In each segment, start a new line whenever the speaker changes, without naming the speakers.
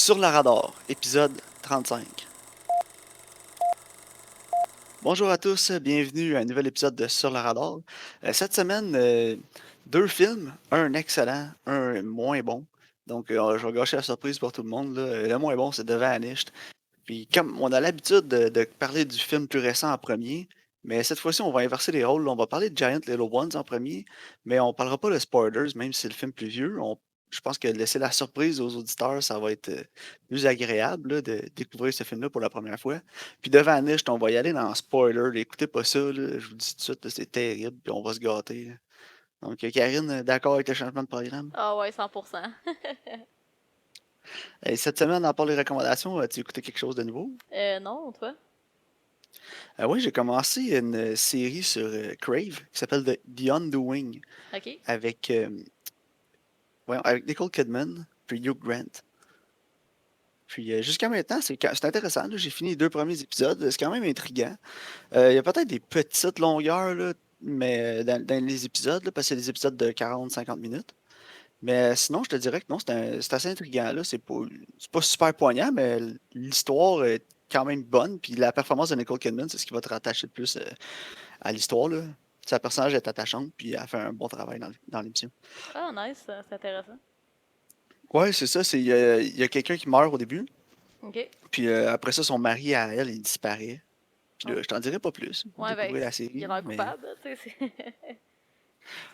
Sur la radar, épisode 35. Bonjour à tous, bienvenue à un nouvel épisode de Sur la radar. Cette semaine, deux films, un excellent, un moins bon. Donc, je vais gâcher la surprise pour tout le monde, là. Le moins bon, c'est The Vanished. Puis, comme on a l'habitude de parler du film plus récent en premier, mais cette fois-ci, on va inverser les rôles. On va parler de Giant Little Ones en premier, mais on parlera pas de spoilers, même si c'est le film plus vieux. Je pense que laisser la surprise aux auditeurs, ça va être plus agréable là, de découvrir ce film-là pour la première fois. Puis devant Niche, on va y aller dans spoiler. Là. Écoutez pas ça, là, je vous dis tout de suite, là, c'est terrible, puis on va se gâter. Là. Donc, Karine, d'accord avec le changement de programme?
Ah ouais, 100%.
Et cette semaine, à part les recommandations, as-tu écouté quelque chose de nouveau?
Non, toi?
Oui, j'ai commencé une série sur Crave qui s'appelle The Undoing
OK.
avec, voyons, avec Nicole Kidman puis Hugh Grant. Puis jusqu'à maintenant, c'est intéressant. Là. J'ai fini les deux premiers épisodes. C'est quand même intriguant. Il y a peut-être des petites longueurs là, mais dans les épisodes, là, parce que c'est des épisodes de 40-50 minutes. Mais sinon, je te dirais que non, c'est assez intriguant. Là. C'est pas super poignant, mais l'histoire est quand même bonne. Puis la performance de Nicole Kidman, c'est ce qui va te rattacher le plus à l'histoire. Là. Sa personnage est attachante, puis elle fait un bon travail dans l'émission.
Ah, nice, c'est intéressant.
Ouais, c'est ça. Il y a quelqu'un qui meurt au début,
OK.
puis après ça, son mari à elle, il disparaît. Puis
Oh.
là, je t'en dirai pas plus. Vous
Ouais, ben,
découvrez la
il a
série,
l'air
mais.
coupable, tu sais.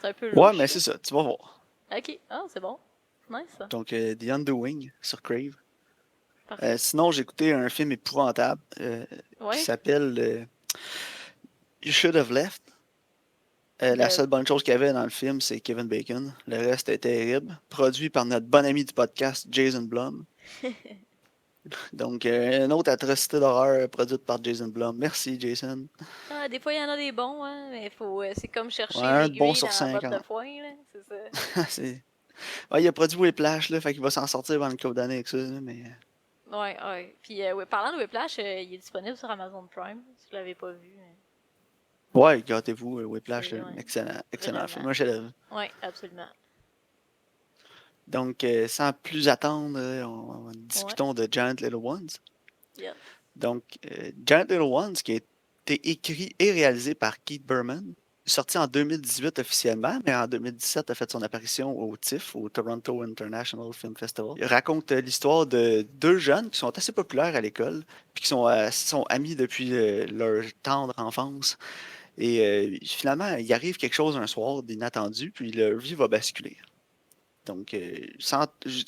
C'est un peu
Ouais, mais
louche, là.
c'est ça, tu vas voir.
OK. Ah, c'est bon. Nice, ça.
Donc, The Undoing sur Crave.
Parfait.
Sinon, j'ai écouté un film épouvantable qui
Ouais.
s'appelle You Should Have Left. La
De...
seule bonne chose qu'il y avait dans le film, c'est Kevin Bacon. Le reste est terrible. Produit par notre bon ami du podcast, Jason Blum. Donc, une autre atrocité d'horreur produite par Jason Blum. Merci, Jason.
Ah, des fois, il y en a des bons, hein, mais faut... c'est comme
Ouais,
chercher
un bon
l'aiguille
sur
dans la botte de
50.
foin, là. C'est ça.
c'est... Ouais, il a produit Whiplash, là, fait qu'il va s'en sortir pendant une couple d'années avec ça. Là, mais...
Ouais, ouais. Puis, ouais, parlant de Whiplash, il est disponible sur Amazon Prime, si vous l'avez pas vu.
Ouais, gâtez-vous, Whiplash,
C'est,
là,
ouais,
excellent, excellent film,
vraiment.
un chef-d'œuvre.
Ouais, absolument.
Donc, sans plus attendre,
Ouais.
discutons de Giant Little Ones.
Yeah.
Donc, Giant Little Ones, qui a été écrit et réalisé par Keith Berman, sorti en 2018 officiellement, mais en 2017 a fait son apparition au TIFF, au Toronto International Film Festival. Il raconte l'histoire de deux jeunes qui sont assez populaires à l'école, puis qui sont amis depuis leur tendre enfance. Et finalement, il arrive quelque chose un soir d'inattendu, puis leur vie va basculer. Donc,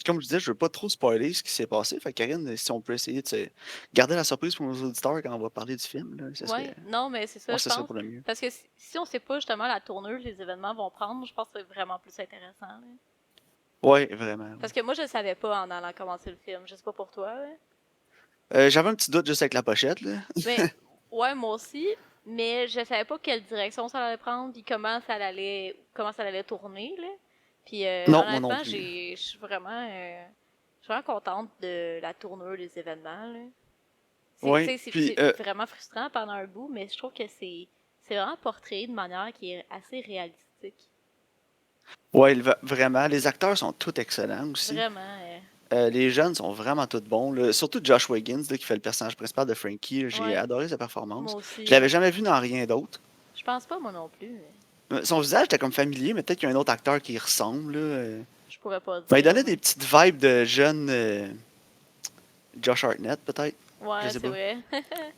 comme je disais, je veux pas trop spoiler ce qui s'est passé. Fait que Karine, si on peut essayer de garder la surprise pour nos auditeurs quand on va parler du film, là, ça serait,
Ouais, non, mais c'est ça,
moi,
je
ça serait
pense.
pour le mieux.
Parce que si on sait pas justement la tournure que les événements vont prendre, je pense que c'est vraiment plus intéressant, là.
Ouais, vraiment.
Parce
Ouais.
que moi, je le savais pas en allant commencer le film. Je sais pas pour toi, là.
J'avais un petit doute juste avec la pochette, là.
Mais, ouais, moi aussi. Mais je savais pas quelle direction ça allait prendre, puis comment ça allait tourner, là. Puis,
Non, moi non
honnêtement,
plus.
je suis vraiment contente de la tournure des événements, là. Tu
Ouais,
sais,
puis,
c'est vraiment frustrant pendant un bout, mais je trouve que c'est vraiment portrait de manière qui est assez réalistique.
ouais, vraiment, les acteurs sont tous excellents aussi.
Vraiment.
Les jeunes sont vraiment tous bons, là. Surtout Josh Wiggins, là, qui fait le personnage principal de Frankie. Là, j'ai
Ouais,
adoré sa
moi
performance. Je
aussi.
l'avais jamais vu dans rien d'autre.
Je pense pas, moi non plus.
Son visage était comme familier, mais peut-être qu'il y a un autre acteur qui y ressemble. Là.
Je pourrais pas
Ben, il
dire,
donnait
là.
des petites vibes de jeune Josh Hartnett, peut-être. Je
Ouais,
sais
c'est
pas.
vrai.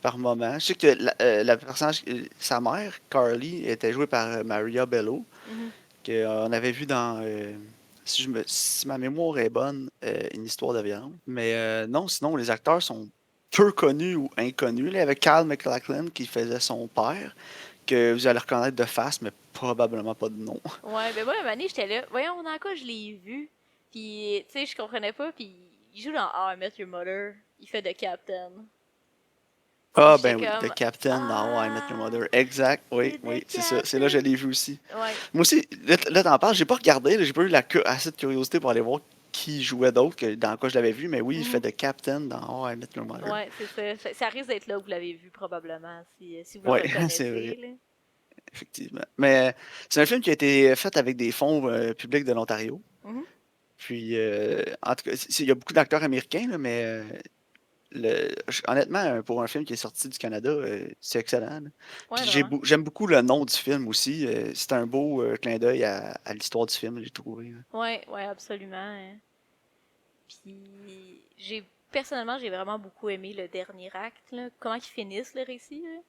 Par moment. Je sais que la personnage, sa mère, Carly, était jouée par Maria Bello,
Mhm.
qu'on avait vu dans, si ma mémoire est bonne, une histoire de viande. Mais non, sinon, les acteurs sont peu connus ou inconnus. Là, il y avait Kyle MacLachlan qui faisait son père, que vous allez reconnaître de face, mais probablement pas de nom.
Ouais, ben moi, à un moment donné, j'étais là. Voyons, dans quoi je l'ai vu. Puis, tu sais, je comprenais pas. Puis, il joue dans How I Met Your Mother. Il fait de Captain. Puis,
Ah,
j'étais
ben oui,
comme,
The Captain dans How I Met Your
ah,
Mother. Exact, oui,
c'est de
oui, c'est ça. C'est là que je
Captain.
l'ai vu aussi.
Ouais.
Moi aussi, là t'en parles, j'ai pas regardé, là, j'ai pas eu assez de curiosité pour aller voir qui jouait d'autre, dans quoi je l'avais vu, mais oui, il fait
Mhm.
The Captain dans How I Met Your Mother.
Ouais, c'est ça. Ça risque d'être là que vous l'avez vu, probablement, si vous le
Ouais, c'est
reconnaissez,
vrai,
là.
effectivement. Mais c'est un film qui a été fait avec des fonds publics de l'Ontario.
Mhm.
Puis, en tout cas, il y a beaucoup d'acteurs américains, là, mais honnêtement, pour un film qui est sorti du Canada, c'est excellent, là.
Ouais,
Puis
vraiment.
j'aime beaucoup le nom du film aussi. C'est un beau clin d'œil à l'histoire du film, j'ai trouvé, là.
Ouais, ouais, absolument. Hein. Puis personnellement, j'ai vraiment beaucoup aimé le dernier acte, là. Comment ils finissent le récit, là.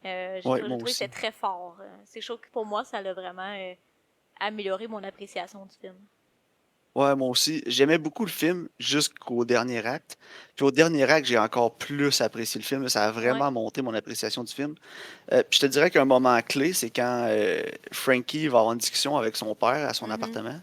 Ouais,
J'ai
moi
trouvé que c'était
aussi.
très fort. C'est chaud que pour moi, ça a vraiment amélioré mon appréciation du film.
Ouais, moi aussi. J'aimais beaucoup le film jusqu'au dernier acte. Puis au dernier acte, j'ai encore plus apprécié le film. Ça a
Ouais.
vraiment monté mon appréciation du film. Puis je te dirais qu'un moment clé, c'est quand Frankie va avoir une discussion avec son père à son
Mhm.
appartement.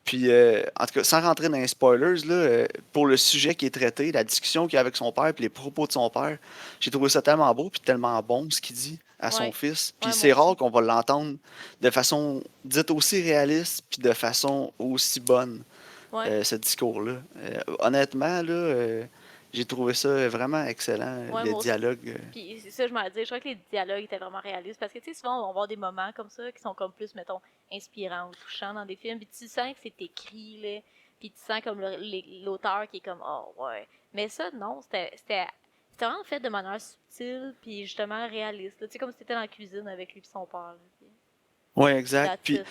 Puis, en tout cas, sans rentrer dans les spoilers, là, pour le sujet qui est traité, la discussion qu'il a avec son père, puis les propos de son père, j'ai trouvé ça tellement beau, puis tellement bon ce qu'il dit à son
Ouais.
fils. Puis
Ouais, moi
c'est rare
aussi.
qu'on va l'entendre de façon dite aussi réaliste, puis de façon aussi bonne,
Ouais.
ce discours-là. Honnêtement, là, j'ai trouvé ça vraiment excellent,
Ouais,
le
moi aussi.
dialogue.
Puis c'est ça, je m'en dis, je crois que les dialogues étaient vraiment réalistes parce que, tu sais, souvent, on va avoir des moments comme ça qui sont comme plus, mettons, inspirants ou touchants dans des films, puis tu sens que c'est écrit, là, puis tu sens comme l'auteur qui est comme, oh, ouais. Mais ça, non, c'était vraiment fait de manière subtile, puis justement réaliste, là. Tu sais, comme si t'étais dans la cuisine avec lui et son père, là, puis
Ouais, exact.
that's
Puis
it, là.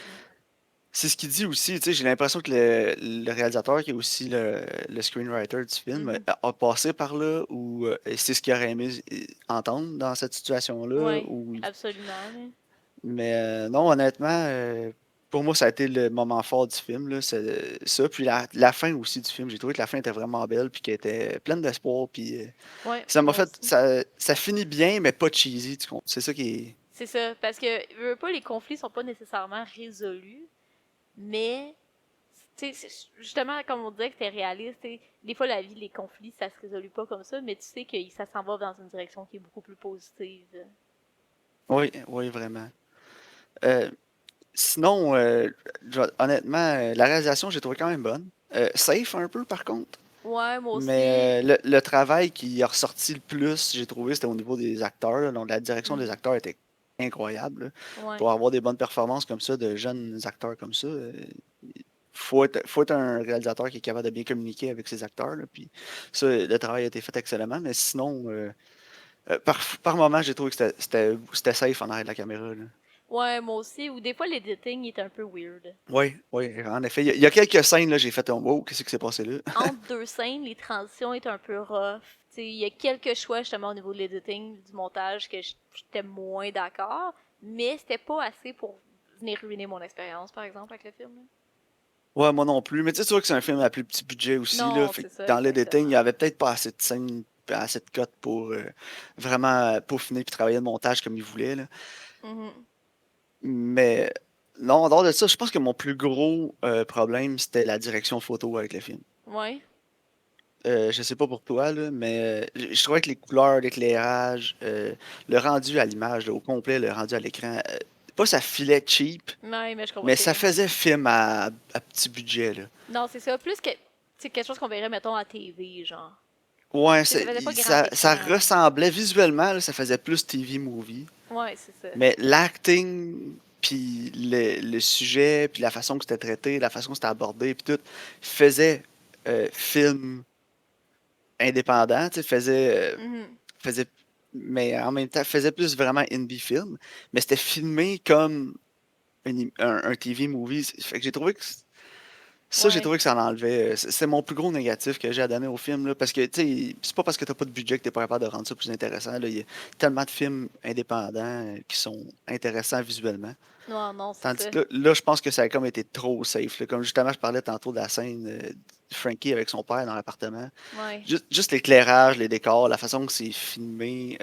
c'est ce qu'il dit aussi, tu sais, j'ai l'impression que le réalisateur, qui est aussi le screenwriter du film,
Mhm.
a passé par là, ou c'est ce qu'il aurait aimé entendre dans cette situation-là.
Ouais, absolument, là.
Mais non, honnêtement, pour moi, ça a été le moment fort du film, là, c'est ça. Puis la fin aussi du film, j'ai trouvé que la fin était vraiment belle, puis qu'elle était pleine d'espoir. Puis
Ouais,
ça m'a
moi
fait,
aussi.
ça finit bien, mais pas cheesy, tu comprends? C'est ça qui est.
C'est ça, parce que, veux pas, les conflits sont pas nécessairement résolus, mais tu sais, justement, comme on disait que c'était réaliste, t'sais, des fois la vie, les conflits, ça se résout pas comme ça, mais tu sais que ça s'en va dans une direction qui est beaucoup plus positive.
Oui, oui, vraiment. Euh, Sinon, honnêtement, la réalisation, j'ai trouvé quand même bonne. Safe un peu, par contre.
Ouais, moi aussi.
Mais le travail qui a ressorti le plus, j'ai trouvé, c'était au niveau des acteurs, là. Donc, la direction des
Mhm.
acteurs était incroyable, là.
Ouais.
Pour avoir des bonnes performances comme ça, de jeunes acteurs comme ça, faut être un réalisateur qui est capable de bien communiquer avec ses acteurs, là. Puis ça, le travail a été fait excellemment. Mais sinon, par moment, j'ai trouvé que c'était safe en arrière de la caméra, là.
Ouais, moi aussi. Ou des fois, l'editing est un peu weird.
Oui, oui, en effet. Il y a quelques scènes, là, j'ai fait un wow, qu'est-ce qui s'est passé là?
Entre deux scènes, les transitions est un peu rough. T'sais, il y a quelques choix justement au niveau de l'editing, du montage que j'étais moins d'accord, mais c'était pas assez pour venir ruiner mon expérience, par exemple, avec le film. Là.
Ouais, moi non plus. Mais tu sais, tu vois que c'est un film à plus petit budget aussi, là.
Non,
Fait
c'est
que
ça,
dans l'editing, il
exactement.
y avait peut-être pas assez de scènes, assez de cotes pour vraiment peaufiner puis travailler le montage comme ils voulaient, là.
Mhm.
Mais non, en dehors de ça, je pense que mon plus gros problème, c'était la direction photo avec le film.
Ouais.
Je sais pas pour toi, là, mais je trouvais que les couleurs, l'éclairage, le rendu à l'image, là, au complet, le rendu à l'écran, pas ça filait cheap,
Ouais, mais je comprends
mais
ce que tu
ça
veux dire.
faisait film à petit budget, là.
Non, c'est ça. Plus que. C'est quelque chose qu'on verrait, mettons, à TV, genre.
Ouais,
Tu sais, ça faisait pas grand
ça
écran.
ressemblait visuellement, là, ça faisait plus TV movie.
Ouais, c'est ça.
Mais l'acting, puis le sujet, puis la façon que c'était traité, la façon que c'était abordé, puis tout, faisait film indépendant, tu sais,
Mhm.
faisait, mais en même temps, faisait plus vraiment indie film, mais c'était filmé comme un TV movie. Fait que j'ai trouvé que ça, j'ai
Ouais.
trouvé que ça l'enlevait. C'est mon plus gros négatif que j'ai à donner au film, là, parce que, tu sais, c'est pas parce que t'as pas de budget que t'es pas capable de rendre ça plus intéressant, là. Il y a tellement de films indépendants qui sont intéressants visuellement.
Non, non, c'est
Tandis
ça.
que là, je pense que ça a comme été trop safe, là. Comme justement, je parlais tantôt de la scène de Frankie avec son père dans l'appartement.
Ouais.
Juste l'éclairage, les décors, la façon que c'est filmé,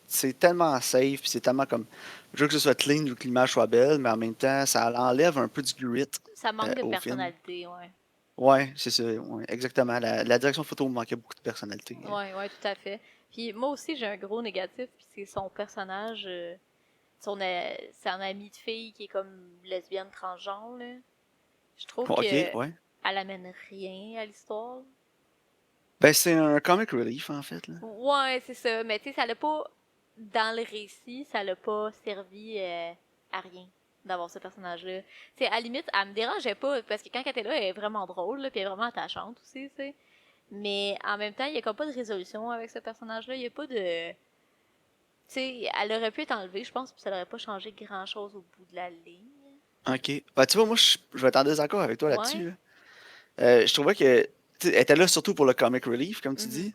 c'est tellement safe, puis c'est tellement comme. Je veux que ce soit clean, je veux que l'image soit belle, mais en même temps, ça enlève un peu du grit
Ça manque de
au film.
personnalité, ouais.
Ouais, c'est ça, ouais, exactement. La direction photo me manquait beaucoup de personnalité.
Ouais, ouais, tout à fait. Puis moi aussi, j'ai un gros négatif, puis c'est son personnage. C'est un ami de fille qui est comme lesbienne transgenre, là. Je trouve que
Ok,
elle
ouais.
amène rien à l'histoire.
Ben, c'est un comic relief, en fait, là.
Ouais, c'est ça. Mais tu sais, ça l'a pas. Dans le récit, ça l'a pas servi à rien. d'avoir ce personnage-là. Tu sais, à la limite, elle me dérangeait pas, parce que quand elle était là, elle est vraiment drôle, là, puis elle est vraiment attachante aussi, tu sais. Mais en même temps, il y a comme pas de résolution avec ce personnage-là. Il y a pas de... Tu sais, elle aurait pu être enlevée, je pense, puis ça n'aurait pas changé grand-chose au bout de la ligne.
Ok. Bah, tu vois, moi, je vais être en désaccord avec toi là-dessus,
Ouais.
là. Je trouvais que, tu sais, elle était là surtout pour le comic relief, comme tu
Mhm.
dis.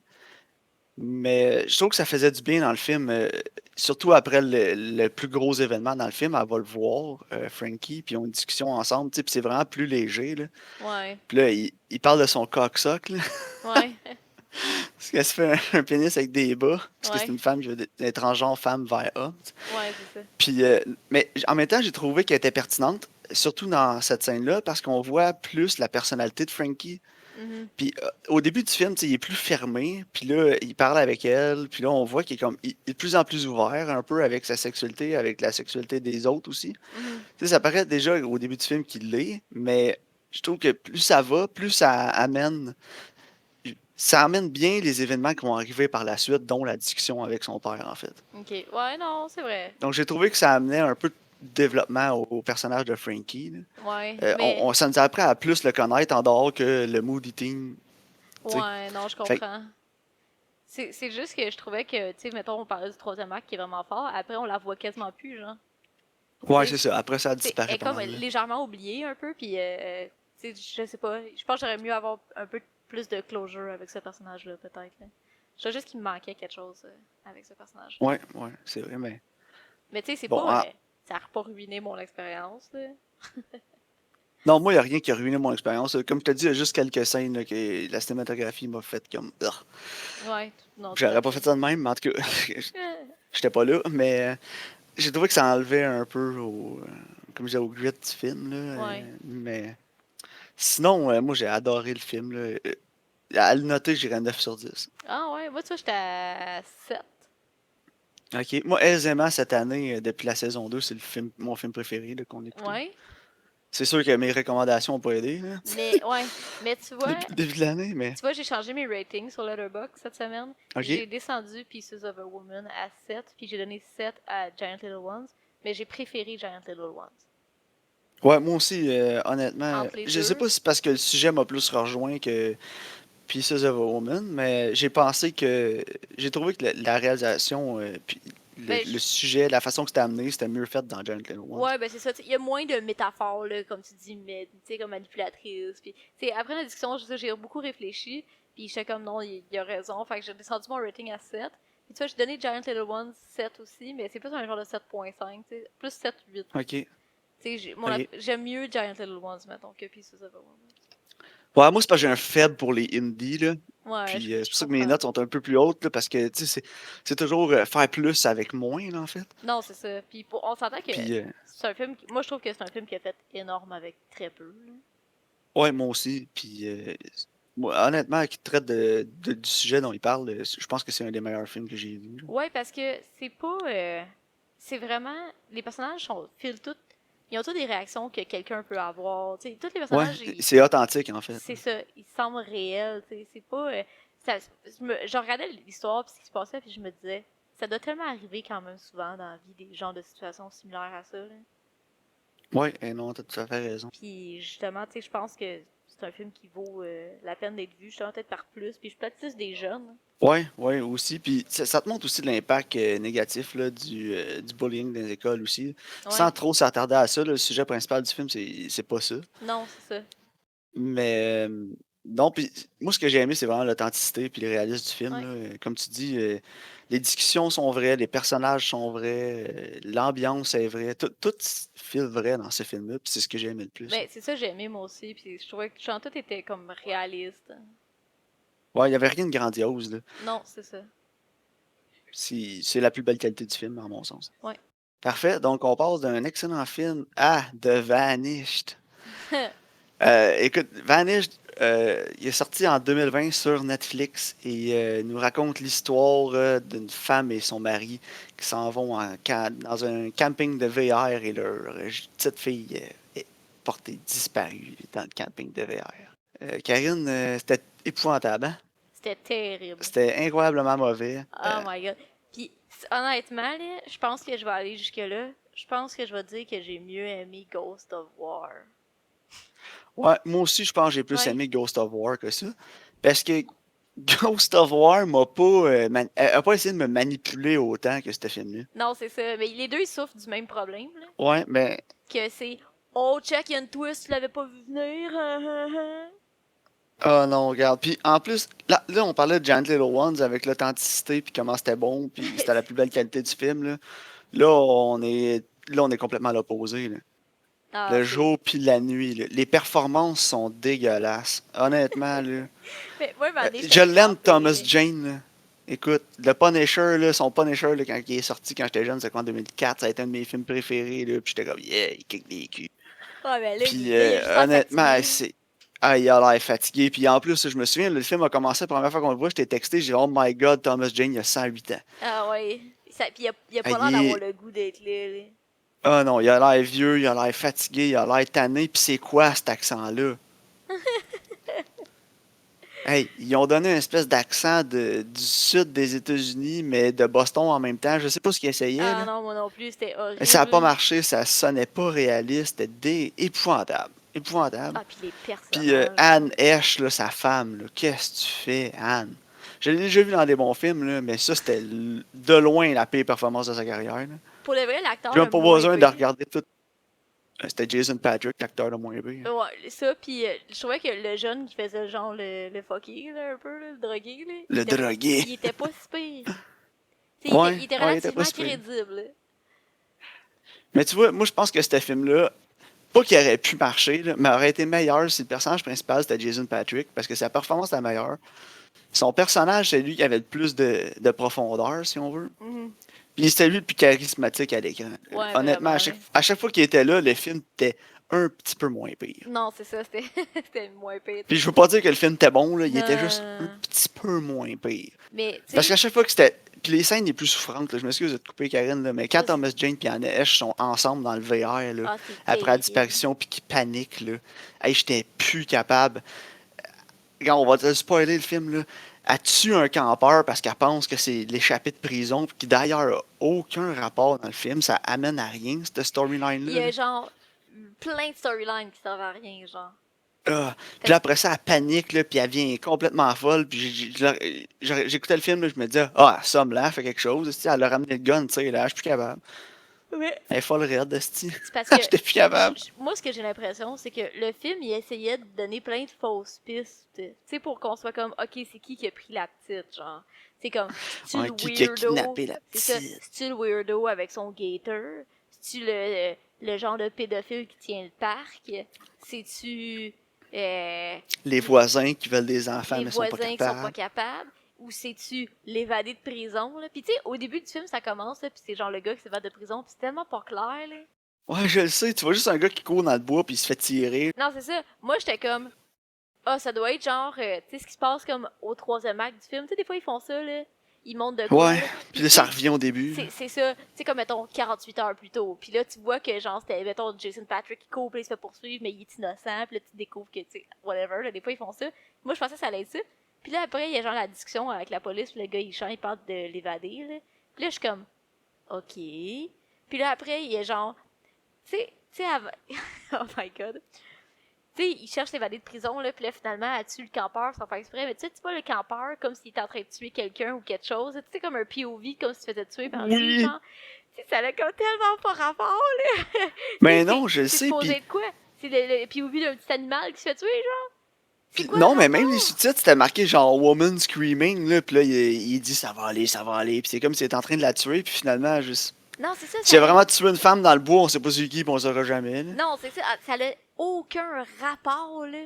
Mais je trouve que ça faisait du bien dans le film, surtout après le plus gros événement dans le film. Elle va le voir, Frankie, puis ils ont une discussion ensemble, tu sais, puis c'est vraiment plus léger, là.
Ouais.
Puis là, il parle de son cocksock, là.
Ouais.
Parce qu'elle se fait un pénis avec des bas, parce que c'est
Ouais.
une femme qui veut être transgenre femme vers homme.
Ouais, c'est ça.
Puis, mais en même temps, j'ai trouvé qu'elle était pertinente, surtout dans cette scène-là, parce qu'on voit plus la personnalité de Frankie.
Mhm.
Puis au début du film, tu sais, il est plus fermé, puis là, il parle avec elle, puis là, on voit qu'il est comme, il est de plus en plus ouvert un peu avec sa sexualité, avec la sexualité des autres aussi. Tu
Mhm.
sais, ça paraît déjà au début du film qu'il l'est, mais je trouve que plus ça va, plus ça amène bien les événements qui vont arriver par la suite, dont la discussion avec son père, en fait.
Ok. Ouais, non, c'est vrai.
Donc j'ai trouvé que ça amenait un peu de développement au personnage de Frankie, là.
Ouais. Mais...
Ça nous apprend à plus le connaître en dehors que le mood eating, tu sais.
Ouais, non, je
Fait que,
comprends. C'est juste que je trouvais que, tu sais, mettons, on parlait du troisième acte qui est vraiment fort. Après, on la voit quasiment plus, genre.
ouais,
Tu
c'est
sais,
ça. Après, ça a
elle
disparu
est
pas
comme
mal, là.
légèrement oubliée un peu, puis, tu sais, je sais pas. Je pense que j'aurais mieux avoir un peu plus de closure avec ce personnage-là, peut-être. Là. Je trouve juste qu'il me manquait quelque chose avec ce personnage-là.
Ouais, ouais, c'est vrai, mais
Mais tu sais, c'est
bon,
pas. Ça n'a pas ruiné mon expérience, là.
non, moi, il n'y a rien qui a ruiné mon expérience. Comme je te dis, il y a juste quelques scènes là, que la cinématographie m'a fait comme. Ugh.
Ouais, non, tout à
J'aurais pas
fait.
fait ça de même, mais en tout cas, j'étais pas là. Mais j'ai trouvé que ça enlevait un peu comme je disais, au grit du film. Là,
Ouais.
mais sinon, moi, j'ai adoré le film. Là. À le noter, j'irais 9 sur 10.
Ah ouais, moi, tu vois, j'étais à 7.
Ok. Moi, aisément, cette année, depuis la saison 2, c'est mon film préféré là, qu'on a écouté.
Ouais.
C'est sûr que mes recommandations n'ont pas aidé là,
Mais, ouais. Mais tu vois,
depuis le début de l'année, mais.
j'ai changé mes ratings sur Letterboxd cette semaine.
Ok.
J'ai descendu Pieces of a Woman à 7, puis j'ai donné 7 à Giant Little Ones, mais j'ai préféré Giant Little Ones.
Ouais, moi aussi, honnêtement,
Entre les
je sais
deux,
pas si c'est parce que le sujet m'a plus rejoint que Pieces of a Woman, mais j'ai pensé que j'ai trouvé que la réalisation, puis
ben,
le sujet, la façon que c'était amené, c'était mieux fait dans Giant Little Ones.
ouais, ben c'est ça. Il y a moins de métaphores, là, comme tu dis, mais, tu sais, comme manipulatrice. Puis, tu sais, après la discussion, j'ai beaucoup réfléchi, puis j'étais comme non, il a raison. Fait que j'ai descendu mon rating à 7. Puis tu vois, j'ai donné Giant Little Ones 7 aussi, mais c'est plus un genre de 7.5, tu sais, plus 7-8.
Ok,
Tu sais,
ok.
j'aime mieux Giant Little Ones, mettons, que Pieces of a Woman.
Ouais, moi, c'est parce que j'ai un faible pour les indies, là.
Ouais,
Puis c'est
je
pour ça que mes
comprends.
notes sont un peu plus hautes, là, parce que, tu sais, c'est toujours faire plus avec moins, là, en fait.
Non, c'est ça. Puis on s'entend que
Puis,
c'est un film. Moi, je trouve que c'est un film qui a fait énorme avec très peu. Là.
ouais, moi aussi. Puis, moi, honnêtement, qui traite du sujet dont il parle, je pense que c'est un des meilleurs films que j'ai vus.
Ouais, parce que c'est pas. C'est vraiment. Les personnages filent tout. Ils ont tous des réactions que quelqu'un peut avoir. Tu sais, tous les
Ouais,
personnages,
c'est authentique, en fait.
c'est ça. Ils semblent réels. Tu sais, c'est pas. Je regardais l'histoire, puis ce qui se passait, puis je me disais, ça doit tellement arriver quand même souvent dans la vie des gens de situations similaires à ça. Là.
Ouais, et non, t'as tout à fait raison.
Puis justement, tu sais, je pense que c'est un film qui vaut la peine d'être vu, justement, peut-être par plus. Puis je peut-être plus des jeunes.
Ouais, ouais, aussi. Puis ça te montre aussi de l'impact négatif là, du bullying dans les écoles aussi. Sans
Ouais.
trop s'attarder à ça, là, le sujet principal du film, c'est pas ça.
Non, c'est ça.
Mais non, puis moi, ce que j'ai aimé, c'est vraiment l'authenticité puis le réalisme du film.
Ouais.
Là. Comme tu dis, les discussions sont vraies, les personnages sont vrais, l'ambiance est vraie. Tout file vrai dans ce film-là, puis c'est ce que j'ai aimé le plus.
Mais c'est ça que j'ai aimé moi aussi. Puis je trouvais que genre, tout était comme réaliste.
Ouais, il n'y avait rien de grandiose, là.
Non, c'est ça.
C'est la plus belle qualité du film, à mon sens.
Ouais.
Parfait. Donc, on passe d'un excellent film à The Vanished. Écoute, Vanished, il est sorti en 2020 sur Netflix et nous raconte l'histoire d'une femme et son mari qui s'en vont dans un camping de VR et leur petite fille est portée disparue dans le camping de VR. Karine, c'était épouvantable, hein?
C'était terrible.
C'était incroyablement mauvais.
Oh my god. Puis honnêtement, là, je pense que je vais aller jusque-là. je pense que je vais dire que j'ai mieux aimé Ghost of War.
Ouais, moi aussi, je pense que j'ai plus
Ouais.
aimé Ghost of War que ça. Parce que Ghost of War m'a pas, a pas essayé de me manipuler autant que ce film-là.
Non, c'est ça. Mais les deux, ils souffrent du même problème, là.
Ouais, mais.
Que c'est oh, check, il y a une twist, tu l'avais pas vu venir.
Ah non, regarde. Puis en plus, là, on parlait de Giant Little Ones avec l'authenticité, puis comment c'était bon, puis c'était la plus belle qualité du film, là. Là, on est complètement à l'opposé, là.
Ah,
Le
c'est.
jour puis la nuit, là. Les performances sont dégueulasses. Honnêtement, là.
Mais moi, ma
Je
j'étais
l'aime, Thomas
crampée.
Jane, là. Écoute, le Punisher, là, son Punisher, là, quand il est sorti quand j'étais jeune, c'est quoi, en 2004, ça a été un de mes films préférés, là, puis j'étais comme, yeah, il kick des culs.
Ah, mais là,
Puis
là, il a juste l'air
honnêtement,
fatigué.
c'est. Ah, il a l'air fatigué. Puis en plus, je me souviens, le film a commencé la première fois qu'on le voit, j'étais texté, j'ai dit, oh my god, Thomas Jane, il a 108 ans.
Ah, ouais. Puis il a
Ah,
pas l'air d'avoir le goût d'être là.
ah non, il a l'air vieux, il a l'air fatigué, il a l'air tanné, puis c'est quoi cet accent-là? Hey, ils ont donné une espèce d'accent du sud des États-Unis, mais de Boston en même temps. Je sais pas ce qu'ils essayaient,
Ah
là.
non, moi non plus, c'était
Mais ça a pas
horrible.
marché, ça sonnait pas réaliste, c'était épouvantable. Épouvantable.
Ah, puis les
Puis
personnages, là.
Anne Heche, là, sa femme, là, qu'est-ce que tu fais, Anne? Je l'ai déjà vu dans des bons films, là, mais ça, c'était de loin la pire performance de sa carrière, là.
Pour le vrai, l'acteur
J'ai même
le
pas
moins
besoin de
pire.
regarder tout. C'était Jason Patrick, l'acteur le moins pire.
Ouais, ça, puis je trouvais que le jeune qui faisait genre le fucké, là, un peu, là, le drogué, là,
Le drogué.
il était pas si pire. Tu sais,
Ouais,
il était
ouais, il était pas
relativement
si pire.
crédible, là.
Mais tu vois, moi, je pense que ce film-là, pas qu'il aurait pu marcher, là, mais aurait été meilleur si le personnage principal c'était Jason Patrick, parce que sa performance était meilleure. Son personnage, c'est lui qui avait le plus de profondeur, si on veut.
Mhm.
Puis c'était lui le plus charismatique à l'écran.
Ouais,
Honnêtement,
vraiment, là.
à chaque fois qu'il était là, le film était un petit peu moins pire.
Non, c'est ça, c'était c'était moins pire, tu
Puis
sais.
je veux pas dire que le film était bon, là, il était juste un
Non.
petit peu moins pire.
Mais, tu
Parce
sais,
qu'à chaque fois que c'était. Puis les scènes les plus souffrantes, là, je m'excuse de te couper, Karine, là, mais quand
vas-y.
Thomas Jane et Anna Heche sont ensemble dans le VR, là,
Ah, c'est
après la
terrible.
disparition, puis qu'ils paniquent, là, hey, j'étais plus capable. Quand on va te spoiler le film, là, elle tue un campeur parce qu'elle pense que c'est l'échappé de prison, qui d'ailleurs a aucun rapport dans le film, ça amène à rien, cette
Il
storyline-là.
y
Là.
a genre plein de storylines qui servent à rien, genre.
Puis là, après ça, elle panique, là, puis elle vient complètement folle. Puis j'écoutais le film, là, je me disais, ah, ça me l'a fait quelque chose. Esti, elle a ramené le gun, tu sais, là, je suis plus capable.
Mais
Elle est folle raide, esti.
c'est parce que
J'étais plus capable.
moi, ce que j'ai l'impression, c'est que le film, il essayait de donner plein de fausses pistes. Tu sais, pour qu'on soit comme, ok, c'est qui a pris la petite, genre. C'est comme, c'est-tu
Ouais,
le
qui a
weirdo?
kidnappé la
C'est ça,
petite.
c'est-tu le weirdo avec son gator? C'est-tu le genre de pédophile qui tient le parc? C'est-tu
Les voisins qui veulent des enfants,
les
mais sont pas
voisins qui sont pas
capables.
capables? Ou c'est-tu l'évadé de prison, là? Puis tu sais, au début du film, ça commence, là, puis c'est genre le gars qui s'évade de prison, puis c'est tellement pas clair, là.
Ouais, je le sais, tu vois juste un gars qui court dans le bois, puis il se fait tirer.
Non, c'est ça. Moi, j'étais comme, ah, ça doit être genre, tu sais, ce qui se passe comme au troisième acte du film. Tu sais, des fois, ils font ça, là. Ils montent de quoi,
Ouais,
là.
puis
Puis,
là,
tu
ça
sais,
revient au début.
c'est ça. Tu sais, comme, mettons, 48 heures plus tôt. Puis là, tu vois que, genre, c'était, mettons, Jason Patrick qui court, puis il se fait poursuivre, mais il est innocent. Puis là, tu découvres que, tu sais, whatever, là. Des fois, ils font ça. Moi, je pensais que ça allait être ça. Puis là, après, il y a genre la discussion avec la police, puis le gars, il chante, il parle de l'évader, là. Puis là, je suis comme, ok. Puis là, après, il y a genre, tu sais, oh my god. Tu sais, il cherche l'évadé de prison, là, puis là, finalement, elle tue le campeur sans faire exprès. Mais tu sais, tu vois le campeur comme s'il était en train de tuer quelqu'un ou quelque chose. Tu sais, comme un POV, comme s'il se faisait tuer par lui,
Oui,
genre. Tu sais, ça a comme tellement pas rapport, là. Tu sais,
mais non, je le
c'est
sais,
supposé
puis
être quoi? C'est le POV d'un petit animal qui se fait tuer, genre? C'est quoi le
non, mais même les
rapport?
sous-titres, c'était marqué genre Woman Screaming, là, puis là, il dit ça va aller, puis c'est comme s'il était en train de la tuer, puis finalement, juste.
Non, c'est ça,
S'il
ça
a
a...
vraiment tué une femme dans le bois, on sait pas c'est qui, puis on le saura jamais, là.
Non, c'est ça, ça a aucun rapport, là.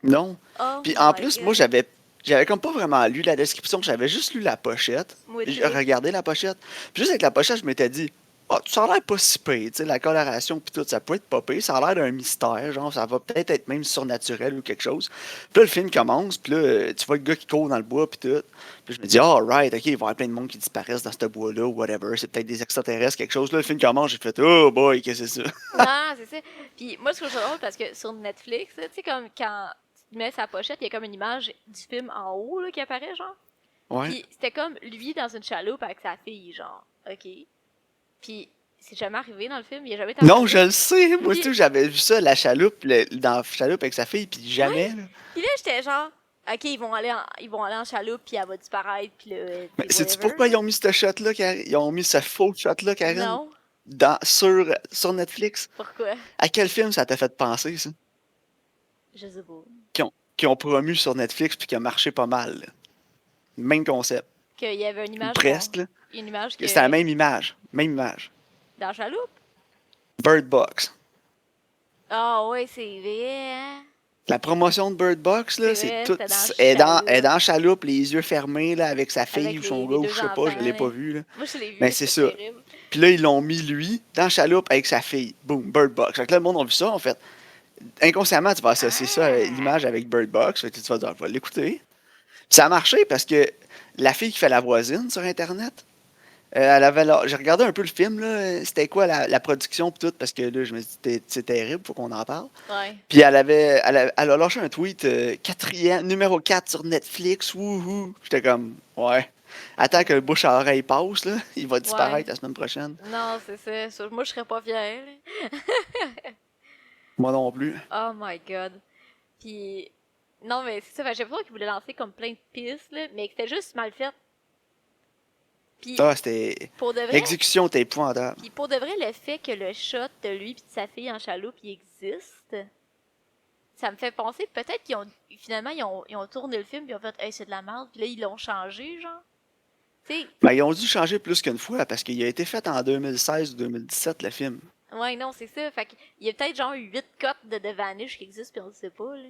Non.
Oh
Puis en
my
plus, moi,
god.
j'avais comme pas vraiment lu la description, j'avais juste lu la pochette.
Moi,
J'ai
tout.
regardé la pochette. Puis juste avec la pochette, je m'étais dit, ah, ça a l'air pas si pire, tu sais, la coloration puis tout, ça peut être pas pire, ça a l'air d'un mystère, genre, ça va peut-être être même surnaturel ou quelque chose. Puis là, le film commence, puis là, tu vois le gars qui court dans le bois puis tout. Puis je me dis, ah, right, ok, il va y avoir plein de monde qui disparaissent dans ce bois-là ou whatever, c'est peut-être des extraterrestres, quelque chose. Là, le film commence, j'ai fait, oh boy, qu'est-ce que c'est ça?
Non, c'est ça. Puis moi, je trouve ça drôle parce que sur Netflix, là, tu sais, comme quand tu mets sa pochette, il y a comme une image du film en haut là, qui apparaît, genre.
Ouais.
Puis c'était comme lui dans une chaloupe avec sa fille, genre. OK. Puis c'est jamais arrivé dans le film. Il a jamais été en
Non, je
chaloupe.
le sais. Moi,
Puis,
tout, j'avais vu ça, la chaloupe, dans la chaloupe avec sa fille, puis jamais,
ouais.
là.
Puis là, j'étais genre, ok, ils vont aller en chaloupe, puis elle va disparaître, puis là,
Mais
tu sais,
sais-tu
whatever.
pourquoi ils ont mis ce shot-là, Ils ont mis ce faux shot-là, Karen,
Non,
sur Netflix?
pourquoi?
À quel film ça t'a fait penser, ça?
Je sais pas.
Qui ont promu sur Netflix, puis qui a marché pas mal, là. Même concept.
Qu'il y avait
Ou presque, là.
une image
C'était la
que
même image. Même image.
dans la chaloupe.
Bird Box.
Ah ouais, c'est vrai, hein?
La promotion de Bird Box, là,
C'est
c'est
vrai,
tout.
c'était dans
Elle est
chaloupe.
dans la chaloupe, les yeux fermés, là, avec sa fille
Avec
ou son gars,
les
ou
deux
je sais pas,
enfants,
je l'ai pas
là.
vu, là.
Moi, je l'ai vu,
Mais c'est
c'était
ça.
terrible.
Puis là, ils l'ont mis, lui, dans la chaloupe avec sa fille. Boom, Bird Box. Fait que là, le monde a vu ça, en fait. Inconsciemment, tu vas associer ça à
Ah!
l'image avec Bird Box. Fait que tu vas dire, va l'écouter. Puis ça a marché parce que la fille qui fait la voisine sur Internet, j'ai regardé un peu le film, là. C'était quoi la production pis tout, parce que là, je me suis dit, c'est terrible, faut qu'on en parle.
Ouais.
Puis elle a lâché un tweet, numéro 4 sur Netflix, wouhou. J'étais comme, ouais. Attends que le bouche à oreille passe, là. Il va
Ouais.
disparaître la semaine prochaine.
Non, c'est ça. Moi, je serais pas fière, là.
Moi non plus.
Oh my god. Puis, non, mais c'est ça. J'ai l'impression qu'ils voulaient lancer comme plein de pistes, là, mais que c'était juste mal fait. Puis,
Ah, c'était.
pour de vrai,
L'exécution était épouvantable.
puis pour de vrai, le fait que le shot de lui et de sa fille en chaloupe, il existe, ça me fait penser peut-être qu'ils ont finalement ils ont tourné le film puis ils ont fait hey, c'est de la merde puis là ils l'ont changé genre. Tu sais,
Ben, ils ont dû changer plus qu'une fois parce qu'il a été fait en 2016 ou 2017, le film.
ouais non, c'est ça. Fait qu'il y a peut-être genre 8 cotes de The Vanish qui existent puis on le sait pas là.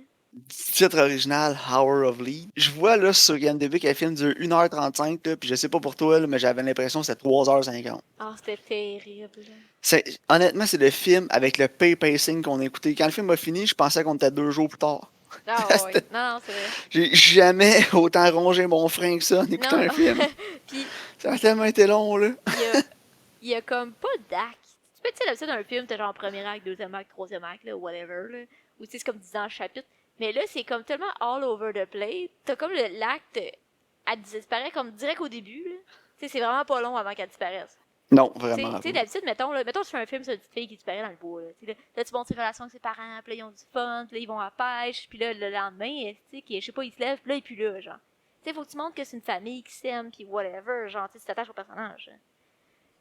Titre original, Hour of Lead. Je vois là sur IMDb que le film dure 1h35, là, puis je sais pas pour toi, là, mais j'avais l'impression que c'était 3h50.
Ah, c'était terrible.
Honnêtement, c'est le film avec le pay pacing qu'on a écouté. Quand le film a fini, je pensais qu'on était 2 jours plus tard.
Ah ouais, non, c'est vrai.
J'ai jamais autant rongé mon frein que ça en écoutant
Non,
un film.
puis
Ça a tellement été long, là.
il y a comme pas d'acte. Tu peux, tu sais, d'habitude, dans un film, t'as genre premier acte, deuxième acte, troisième acte, là, whatever, là. Ou tu sais, c'est comme 10 ans chapitre. Mais là, c'est comme tellement all over the place. T'as comme l'acte, elle disparaît comme direct au début, là. Tu sais, c'est vraiment pas long avant qu'elle disparaisse.
Non,
Tu
vraiment.
sais, d'habitude, mettons, tu fais un film sur une petite fille qui disparaît dans le bois, là. Tu sais, là, tu montes ses relations avec ses parents, puis là, ils ont du fun, puis là, ils vont à la pêche, puis là, le lendemain, tu sais, je sais pas, ils se lèvent, puis là, il est plus là, genre. Tu sais, faut que tu montres que c'est une famille qui s'aime, puis whatever, genre, tu sais, tu t'attaches au personnage.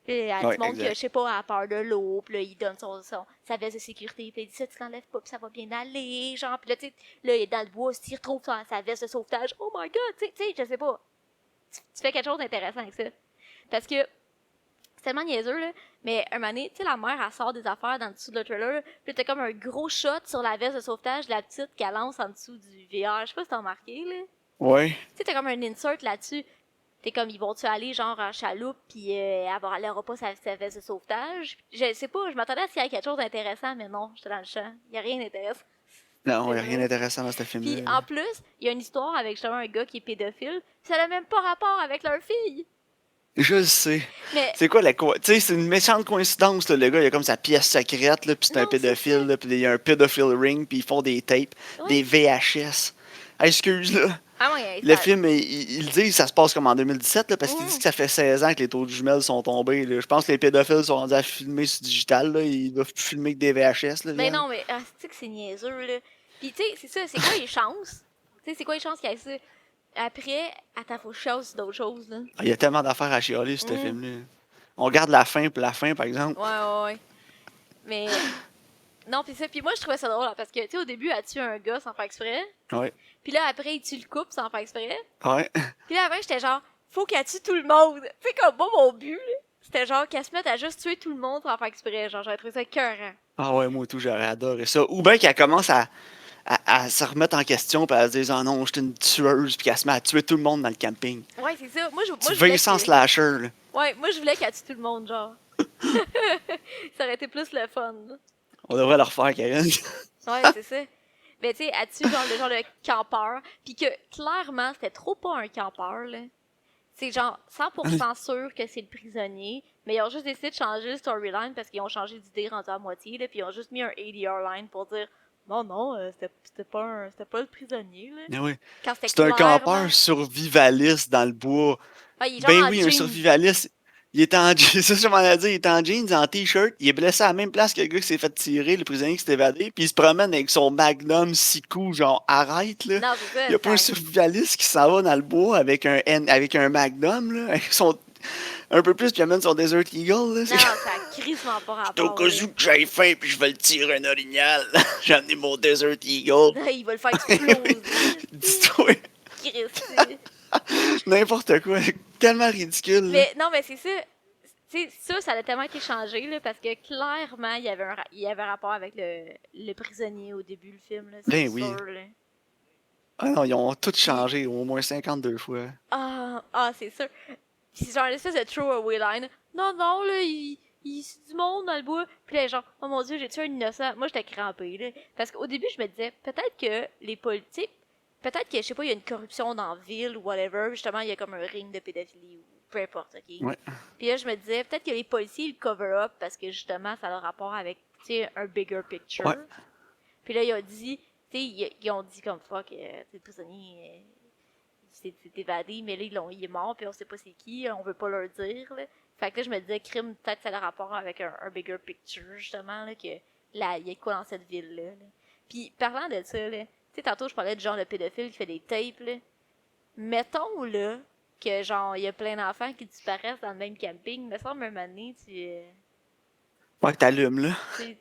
Puis elle
Ouais,
te montre
exact.
que, je sais pas, elle a peur de l'eau, puis là, il donne sa veste de sécurité, puis il dit ça, tu l'enlèves pas, puis ça va bien aller, genre, puis là, tu sais, là, il est dans le bois, il retrouve sa veste de sauvetage, oh my god, tu sais, je sais pas. Tu fais quelque chose d'intéressant avec ça. Parce que, c'est tellement niaiseux, là, mais un moment donné, tu sais, la mère, elle sort des affaires dans le dessous de le trailer, puis t'as comme un gros shot sur la veste de sauvetage de la petite qu'elle lance en dessous du VR, je sais pas si t'as remarqué, là.
Ouais.
Tu sais, t'as comme un insert là-dessus. T'es comme, ils vont-tu aller genre en chaloupe, puis elle aura pas sa veste de sauvetage? Je sais pas, je m'attendais à ce qu'il y ait quelque chose d'intéressant, mais non, j'étais dans le champ. Y a rien d'intéressant.
Non, il n'y a
C'est
rien
vrai.
d'intéressant dans ce
Puis
film-là.
en plus, il y a une histoire avec justement un gars qui est pédophile. Ça n'a même pas rapport avec leur fille.
Je le sais.
Mais
C'est quoi Tu sais, c'est une méchante coïncidence, là. Le gars, il a comme sa pièce secrète, là, puis c'est un
non, c'est
pédophile,
ça.
là, puis il y a un pédophile ring, puis ils font des tapes, des
Ouais.
VHS. Hey, excuse, là.
Ah ouais,
Le
ça...
film, il dit que ça se passe comme en 2017, là, parce qu'il dit que ça fait 16 ans que les taux de jumelles sont tombés. Là. Je pense que les pédophiles sont rendus à filmer sur digital. Là. Ils doivent plus filmer que des VHS. Là,
Ben
viande.
non, mais c'est que c'est niaiseux, là. Puis tu sais, c'est ça, c'est quoi les chances? Tu sais, c'est quoi les chances qu'il y ait ça? Après, attends, faut que je chasse d'autres choses, là.
Il y a tellement d'affaires à chialer, ce film-là. On regarde la fin pour la fin, par exemple.
Ouais. Mais... Non, pis ça, puis moi, je trouvais ça drôle, là, parce que, tu sais, au début, elle tue un gars sans faire exprès.
Ouais.
Puis là, après, il tue le couple sans faire exprès.
Ouais.
Puis là, après, j'étais genre, faut qu'elle tue tout le monde. Tu sais, comme moi, mon but, là, c'était genre qu'elle se mette à juste tuer tout le monde sans faire exprès. Genre, j'aurais trouvé ça écœurant.
Ah ouais, moi tout, j'aurais adoré ça. Ou bien qu'elle commence à se remettre en question, puis à se dire, ah non, je suis une tueuse, puis qu'elle se met à tuer tout le monde dans le camping.
Ouais, c'est ça. Moi,
Tu
je voulais
Vincent
que...
Slasher, là.
Ouais, moi, je voulais qu'elle tue tout le monde, genre. Ça aurait été plus le fun, là.
On devrait le refaire, Karen.
Ouais, c'est ça. Mais tu sais, elle tue genre le campeur. Puis que, clairement, c'était trop pas un campeur, là. C'est genre 100% sûr que c'est le prisonnier, mais ils ont juste décidé de changer le storyline parce qu'ils ont changé d'idée rendu à moitié, là, puis ils ont juste mis un ADR line pour dire non, c'était pas le prisonnier, là.
Ah oui.
Quand c'était
C'est un
clairement...
campeur survivaliste dans le bois.
Ah, il est genre
Ben
en
oui, un
jeans.
survivaliste. Il est en jeans, c'est ça que je m'en ai dit, il est en jeans, en t-shirt, il est blessé à la même place que le gars qui s'est fait tirer, le prisonnier qui s'est évadé, puis il se promène avec son magnum 6 coups, genre arrête là.
Non, c'est
Il
ça,
y a pas un survivaliste qui s'en va dans le bois avec avec un magnum là, avec son un peu plus puis il amène son Desert Eagle là.
Non, ça a crissement pas
C'est au
rapport,
cas
là.
où que j'aille faim puis je vais le tirer un orignal. J'ai amené mon Desert Eagle.
Il va le faire exploser.
Dis-toi,
Christy.
n'importe quoi, tellement ridicule. Là.
Mais non, mais c'est ça. Tu sais, ça a tellement été changé, là, parce que clairement, il y avait un rapport avec le prisonnier au début du film, là. C'est
Ben oui.
sûr, là.
Ah non, ils ont tout changé au moins 52 fois.
C'est sûr. Puis c'est genre l'espèce de throwaway line. Non, non, là, c'est du monde dans le bois. Puis là, genre, oh mon dieu, j'ai tué un innocent. Moi, j'étais crampée, là. Parce qu'au début, je me disais, peut-être que les politiques, peut-être que, je sais pas, il y a une corruption dans la ville ou whatever. Justement, il y a comme un ring de pédophilie ou peu importe, ok?
Ouais.
Puis là, je me disais, peut-être que les policiers, ils cover up parce que justement, ça a le rapport avec, tu sais, un bigger picture.
Ouais.
Puis là, ils ont dit, tu sais, ils ont dit comme fuck, le prisonnier s'est évadé, mais là, il est mort, puis on sait pas c'est qui, on veut pas leur dire, là. Fait que là, je me disais, crime, peut-être ça a le rapport avec un bigger picture, justement, là, que là, il y a quoi dans cette ville-là, là. Puis, parlant de ça, là, tu sais, tantôt, je parlais du genre de pédophile qui fait des tapes, là. Mettons, là, que, genre, il y a plein d'enfants qui disparaissent dans le même camping, me semble, un moment donné,
Ouais, t'allumes là.
tu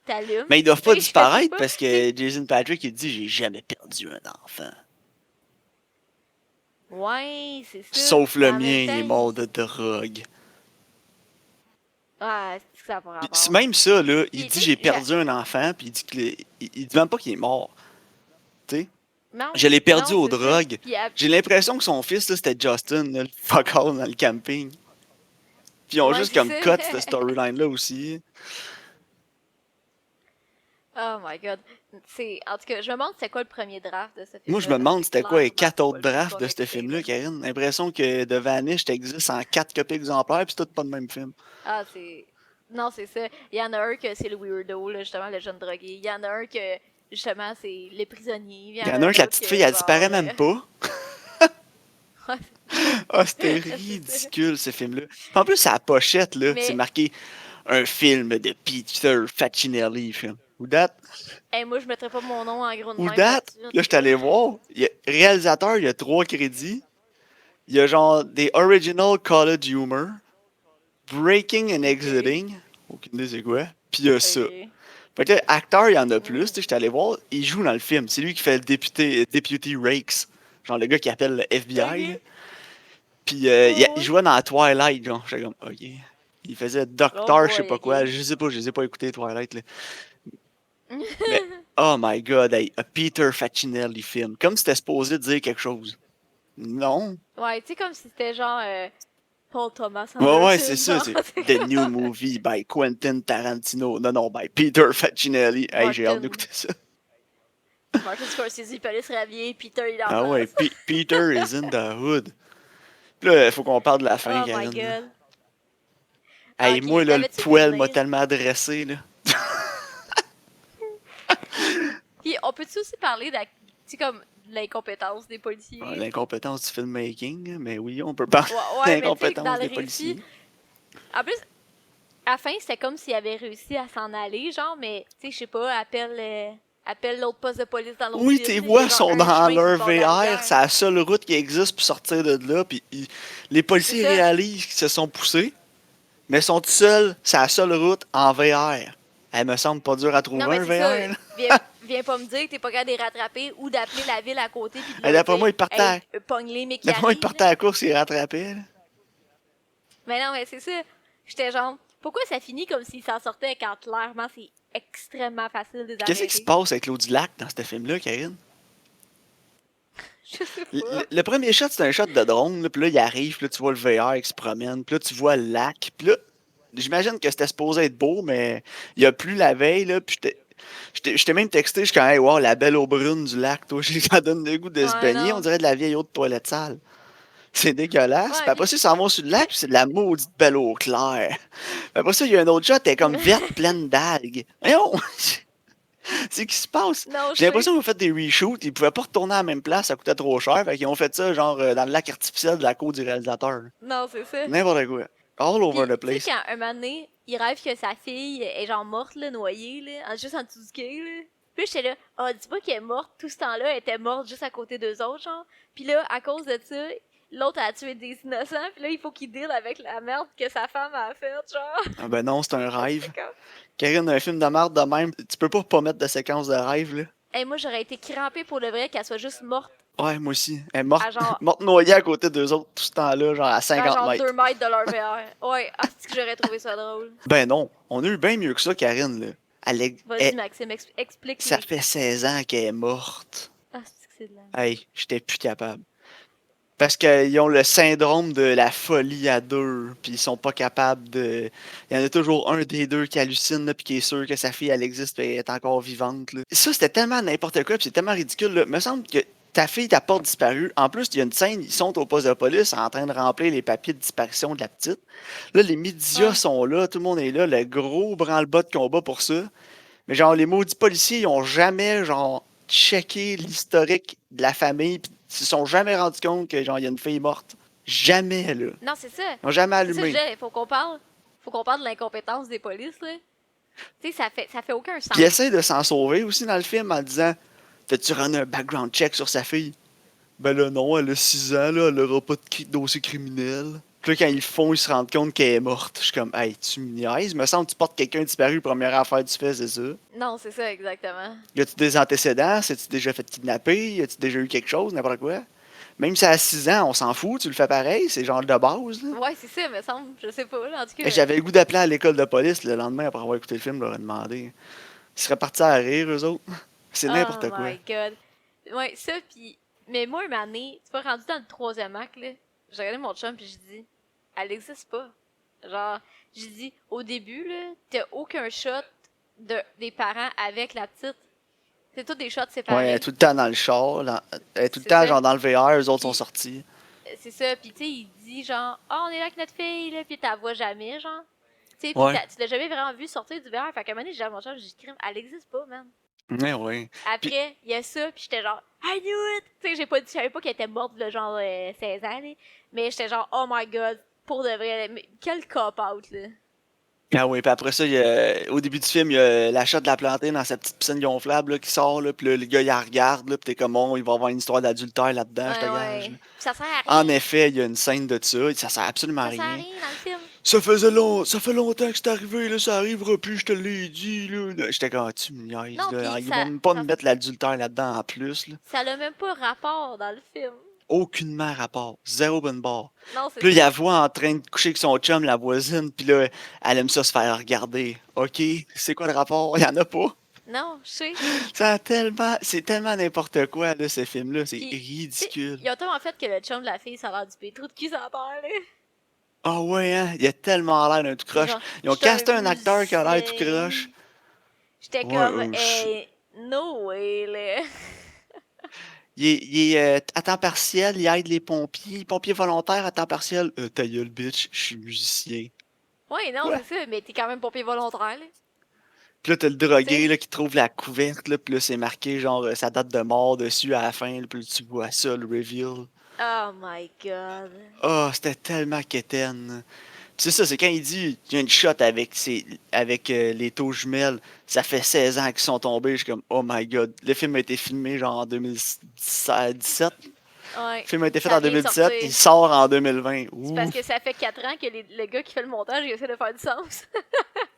t'allumes.
Mais ils doivent pas
Tu sais, je sais
disparaître
pas,
parce que Jason Patrick il dit j'ai jamais perdu un enfant.
Ouais, c'est ça.
Sauf
Mais
le
en
mien,
même
il est
temps,
mort de drogue.
Ah, c'est que ça n'a pas
C'est
rapport.
même ça, là, il
Puis,
dit
tu
j'ai
sais,
perdu un enfant, puis il dit que il dit même pas qu'il est mort. Tu sais?
non,
Je l'ai perdu
non,
aux
c'est ça.
drogues.
Puis,
J'ai l'impression que son fils, là, c'était Justin, là, le fuck all dans le camping. Puis ils ont
ouais,
juste
c'est
comme
ça.
cut cette storyline-là aussi.
Oh my god. En tout cas, je me demande c'était quoi le premier draft de ce film-là.
Moi, je me demande c'était quoi les 4 autres drafts de ce
ce
film-là, Karine. L'impression que The Vanished existe en 4 copies exemplaires, puis c'est tout pas le même film.
Ah, c'est. Non, c'est ça. Il y en a un que c'est le weirdo, là, justement, le jeune drogué. Il y en a un que, justement, c'est les prisonniers.
Il y en a un que la petite fille, elle disparaît même pas. Ah, c'était ridicule, ce film-là. En plus, à la pochette, là,
Mais-
c'est marqué un film de Peter Facinelli, film. Who that?
Hey, moi, je mettrais pas mon nom en gros de
Who
même
that?
là-dessus.
Là, je suis allé voir. Réalisateur, il y a 3 crédits. Il y a genre des Original College Humor, Breaking and Exiting. Aucune idée c'est quoi. Puis il y a ça.
Ok.
Fait que là, acteur, il y en a plus. Tu sais, j'étais allé voir. Il joue dans le film. C'est lui qui fait le Deputy Rakes. Genre le gars qui appelle le FBI.
Ok.
Puis il jouait dans Twilight. Genre, j'étais comme, ok. Il faisait Docteur,
Oh
je sais
boy,
pas
ok.
quoi. Je sais pas, je les ai pas écoutés Twilight. Là. Mais, oh my god, hey, a Peter Facinelli film. Comme si c'était supposé dire quelque chose. Non.
Ouais, tu sais, comme si c'était genre Paul Thomas
Ouais, ouais,
Anderson,
c'est ça.
genre.
C'est The New Movie by Quentin Tarantino. Non, non, by Peter Facinelli. Hey, j'ai hâte
Martin.
d'écouter ça.
Martin Scorsese, Paris Ravier, Peter, il en
Ah ouais,
place.
Peter is in the hood. Puis là, il faut qu'on parle de la fin,
Oh my
Karine. là.
god.
Hey,
Ok,
moi, là, le
t'avais-tu
poêle
filmé?
m'a tellement adressé, là.
Puis on peut-tu aussi parler de comme l'incompétence des policiers?
Ouais, l'incompétence du filmmaking, mais oui, on peut parler
Ouais,
de
mais tu sais,
l'incompétence
dans
des
le
policiers.
récit. En plus, à la fin, c'était comme s'il avait réussi à s'en aller, genre, mais tu sais, je sais pas, appelle l'autre poste de police dans l'autre
Oui,
ville.
tes
là,
voix
il y a
sont
genre un
dans
chemin sur le
leur
bord de la
VR,
rivière.
c'est la seule route qui existe pour sortir de là, puis les policiers
C'est ça.
réalisent qu'ils se sont poussés, mais sont seuls, c'est la seule route en VR. Elle me semble pas dur à trouver
Non, mais
un
c'est
VR,
ça.
là.
Viens pas me dire que t'es pas capable de les rattraper ou d'appeler la ville à côté puis de
Hey,
leur
d'après
dire,
moi, ils partaient à-
hey, pogne-les, mais qui
D'après moi, ils
arrivent.
partaient à la course et ils rattrapaient, là.
Mais non, mais c'est ça. J'étais genre, pourquoi ça finit comme s'ils s'en sortaient quand clairement c'est extrêmement facile de les
Qu'est-ce qui se
arrêter?
passe avec l'eau du lac dans ce film-là, Karine?
Je sais
Le,
pas.
le premier shot, c'est un shot de drone, là, puis là, il arrive, puis là, tu vois le VR qui se promène, puis là, tu vois le lac, puis là, j'imagine que c'était supposé être beau, mais il y a plus la veille, là, puis j'étais même texté, je suis quand hey, wow, la belle eau brune du lac, toi, ça donne le goût de se
Ouais,
baigner,
non.
on dirait de la vieille eau de toilette sale. C'est dégueulasse.
Ouais,
Puis après ça, ils s'en vont sur le lac, puis c'est de la maudite belle eau claire. Puis après ça, il y a un autre shot, elle est comme verte, pleine d'algues. Voyons! C'est ce qui se passe.
Non,
J'ai l'impression qu'ils ont fait des reshoots, ils pouvaient pas retourner à la même place, ça coûtait trop cher, fait qu'ils ont fait ça genre dans le lac artificiel de la cour du réalisateur.
Non, c'est ça.
N'importe quoi. all over
Puis,
the
tu sais,
place.
quand un moment donné, il rêve que sa fille est genre morte, là, noyée, là, juste en dessous du quai, là. Puis j'étais là, ah, dis pas qu'elle est morte tout ce temps-là, elle était morte juste à côté d'eux autres, genre. Puis là, à cause de ça, l'autre a tué des innocents, puis là, il faut qu'il deal avec la merde que sa femme a faite, genre.
Ah ben non, c'est un rêve.
J'étais comme...
Karine, un film de merde de même, tu peux pas mettre de séquence de rêve, là.
Hey, moi, j'aurais été crampée pour le vrai qu'elle soit juste morte
Ouais, moi aussi. Elle est morte,
à genre,
morte noyée à côté d'eux autres tout ce temps-là, genre à
à
50
genre
mètres.
2 mètres de leur VR. Ouais, ah, c'est que j'aurais trouvé ça drôle.
Ben non, on a eu bien mieux que ça, Karine, là.
Vas-y, Maxime,
Ça
explique-les.
fait 16 ans qu'elle est morte.
Ah, c'est que c'est de la...
Hey, j'étais plus capable. Parce qu'ils ont le syndrome de la folie à deux, puis ils sont pas capables de... Il y en a toujours un des deux qui hallucine, là, puis qui est sûr que sa fille, elle existe, puis elle est encore vivante, là. Ça, c'était tellement n'importe quoi, puis c'est tellement ridicule, là. Me semble que ta fille t'a pas disparu. En plus, il y a une scène, ils sont au poste de police en train de remplir les papiers de disparition de la petite. Là, les médias
Ouais.
sont là, tout le monde est là, le gros branle-bas de combat pour ça. Mais genre, les maudits policiers, ils ont jamais, genre, checké l'historique de la famille, pis ils se sont jamais rendus compte que, genre, il y a une fille morte. Jamais, là.
Non, c'est ça.
Ils ont jamais
C'est ça que je
allumé.
disais, faut qu'on parle de l'incompétence des polices, là. Tu sais, ça fait aucun sens.
Puis ils essaient de s'en sauver aussi dans le film en disant T'as-tu rendu un background check sur sa fille? Ben là, non, elle a 6 ans, là, elle aura pas de dossier criminel. Puis là, quand ils le font, ils se rendent compte qu'elle est morte. Je suis comme, hey, tu me niaises, me semble que tu portes quelqu'un disparu, première affaire que tu fais, c'est ça.
Non, c'est ça, exactement.
Y a-tu des antécédents? S'es-tu déjà fait kidnapper? Y a-tu déjà eu quelque chose? N'importe quoi? Même si à 6 ans, on s'en fout, tu le fais pareil, c'est genre de base, là.
Ouais, c'est ça, me semble. Je sais pas, là. En tout cas,
J'avais le goût d'appeler à l'école de police le lendemain après avoir écouté le film, leur demander. Ils seraient partis à rire, eux autres. C'est
oh
n'importe quoi.
my god. Ouais, ça, pis... Mais moi, une année, tu vois, rendu dans le troisième acte, là, j'ai regardé mon chum, pis j'ai dit, elle existe pas. Genre, j'ai dit, au début, là, t'as aucun shot des parents avec la petite. C'est tous des shots
Ouais, elle est
séparés.
tout le temps dans le char, elle est tout le
C'est
temps
ça.
genre dans le VR, eux autres sont
Puis,
sortis.
c'est ça, pis tu sais, il dit genre, ah, on est là avec notre fille, là, pis t'as vois jamais, genre. Tu sais, pis
Ouais.
tu l'as jamais vraiment vu sortir du verre. Fait qu'à un moment donné, j'ai dit à mon chum, j'ai dit, crime, elle existe pas, man.
Ouais, ouais. Puis,
Après, il y a ça, pis j'étais genre, I knew it! Tu sais, je savais pas qu'elle était morte, de genre 16 ans, là. Mais j'étais genre, oh my god, pour de vrai, mais quel cop-out, là.
ah oui, puis après ça, au début du film, il y a la shot de la planter dans sa petite piscine gonflable là, qui sort, là, puis là, le gars, il la regarde, là, puis t'es comme, bon, il va y avoir une histoire d'adultère là-dedans, je te
Ouais,
gage.
ouais.
Là.
Pis ça sert à rien.
En effet, il y a une scène de ça, ça sert absolument à
Ça sert à
rien.
rien dans le film.
Ça fait longtemps que c'est arrivé, là, ça arrivera plus, je te l'ai dit, là. J'étais comme, ah, tu me niaises,
Non,
là.
pis
Ils vont même pas me
ça,
mettre l'adultère là-dedans en plus, là.
ça a même pas rapport dans le film.
Aucunement rapport. Zéro bonne barre.
Non, c'est
Puis là, il
ça.
la voit en train de coucher avec son chum, la voisine, puis là, elle aime ça se faire regarder. OK, c'est quoi le rapport? Il y en a pas.
Non, je sais.
C'est tellement n'importe quoi, là, ce film-là. C'est
Pis, tu sais,
ridicule.
ils ont tellement fait que le chum de la fille, ça a l'air du pétrou de cul sans terre, là.
Ah ouais, hein? Il a tellement l'air d'un tout croche.
Genre,
Ils ont
j'étais
casté un acteur qui a l'air tout
musicien.
croche.
J'étais
Ouais,
comme, hey, no way, là.
il est à temps partiel, il aide les pompiers. Pompiers volontaires à temps partiel. Ta gueule, bitch, je suis musicien.
Ouais, non,
Quoi?
c'est ça, mais t'es quand même pompier volontaire, là.
Puis là, t'as le
Tu
drogué
sais.
là, qui trouve la couverte, là, puis là, c'est marqué genre sa date de mort dessus à la fin, là, puis là, tu vois ça, le reveal.
Oh my god.
Oh, c'était tellement quétaine. Puis c'est ça, c'est quand il dit qu'il y a une shot avec les taux jumelles, ça fait 16 ans qu'ils sont tombés, je suis comme, oh my god. Le film a été filmé genre en 2017.
Ouais.
Le film a été fait
Ça
en
vient de
2017,
sortir.
il sort en 2020.
C'est parce
Ouf.
que ça fait 4 ans que le gars qui fait le montage, il essaie de faire du sens.